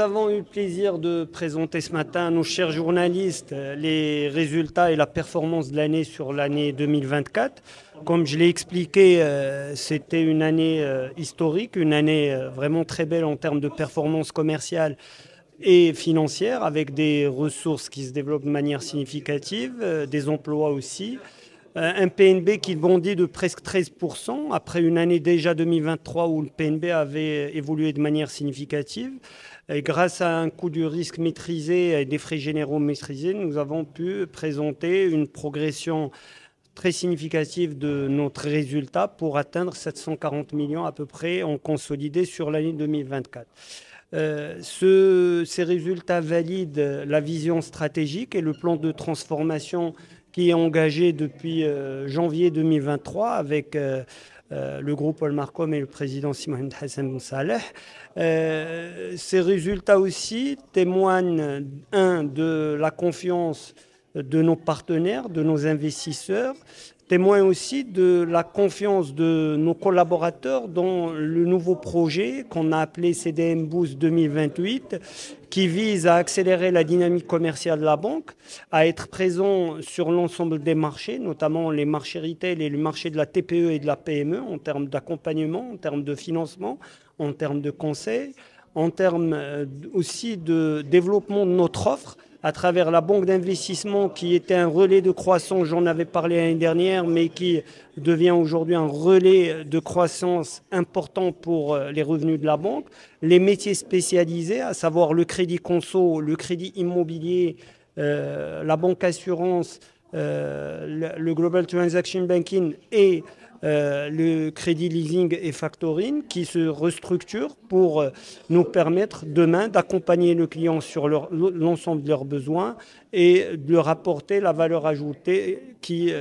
avons eu le plaisir de présenter ce matin à nos chers journalistes les résultats et la performance de l'année sur l'année 2024. Comme je l'ai expliqué, c'était une année historique, une année vraiment très belle en termes de performance commerciale et financière, avec des ressources qui se développent de manière significative, des emplois aussi. Un PNB qui bondit de presque 13%, après une année déjà 2023 où le PNB avait évolué de manière significative. Et grâce à un coût du risque maîtrisé et des frais généraux maîtrisés, nous avons pu présenter une progression très significative de notre résultat pour atteindre 740 millions à peu près en consolidé sur l'année 2024. Ces résultats valident la vision stratégique et le plan de transformation qui est engagé depuis janvier 2023 avec le groupe Olmarcom et le président Si Mohamed Hassan Ben Saleh. Ces résultats aussi témoignent, de la confiance de nos partenaires, de nos investisseurs, témoignent aussi de la confiance de nos collaborateurs dans le nouveau projet qu'on a appelé CDM Boost 2028, qui vise à accélérer la dynamique commerciale de la banque, à être présent sur l'ensemble des marchés, notamment les marchés retail et les marchés de la TPE et de la PME, en termes d'accompagnement, en termes de financement, en termes de conseil, en termes aussi de développement de notre offre, à travers la banque d'investissement qui était un relais de croissance, j'en avais parlé l'année dernière, mais qui devient aujourd'hui un relais de croissance important pour les revenus de la banque. Les métiers spécialisés, à savoir le crédit conso, le crédit immobilier, la banque assurance, le Global Transaction Banking et le crédit leasing et factoring qui se restructurent pour nous permettre demain d'accompagner le client sur l'ensemble de leurs besoins et de leur apporter la valeur ajoutée qu'ils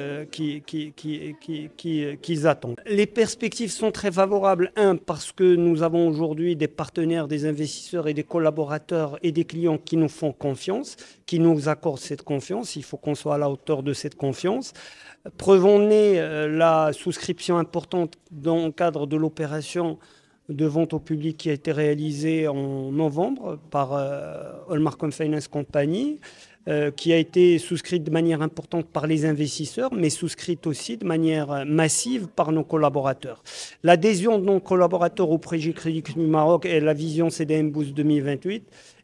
attendent. Les perspectives sont très favorables. Parce que nous avons aujourd'hui des partenaires, des investisseurs et des collaborateurs et des clients qui nous font confiance, qui nous accordent cette confiance. Il faut qu'on soit à la hauteur de cette confiance. Preuve en est la souscription importante dans le cadre de l'opération de vente au public qui a été réalisée en novembre par Olmarcom Finance Company, qui a été souscrite de manière importante par les investisseurs, mais souscrite aussi de manière massive par nos collaborateurs. L'adhésion de nos collaborateurs au projet Crédit du Maroc et la vision CDM Boost 2028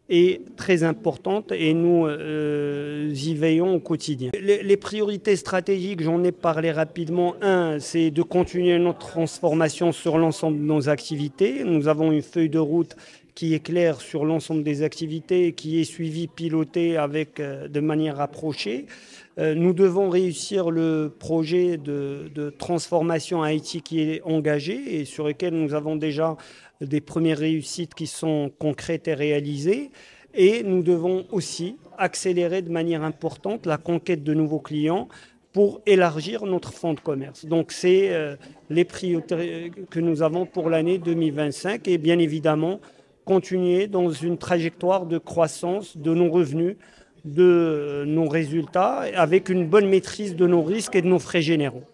est très importante et nous y veillons au quotidien. Les priorités stratégiques, j'en ai parlé rapidement. C'est de continuer notre transformation sur l'ensemble de nos activités. Nous avons une feuille de route qui est claire sur l'ensemble des activités, qui est suivie, pilotée de manière rapprochée. Nous devons réussir le projet de transformation IT qui est engagé et sur lequel nous avons déjà des premières réussites qui sont concrètes et réalisées. Et nous devons aussi accélérer de manière importante la conquête de nouveaux clients pour élargir notre fonds de commerce. Donc c'est les priorités que nous avons pour l'année 2025 et bien évidemment continuer dans une trajectoire de croissance de nos revenus, de nos résultats, avec une bonne maîtrise de nos risques et de nos frais généraux.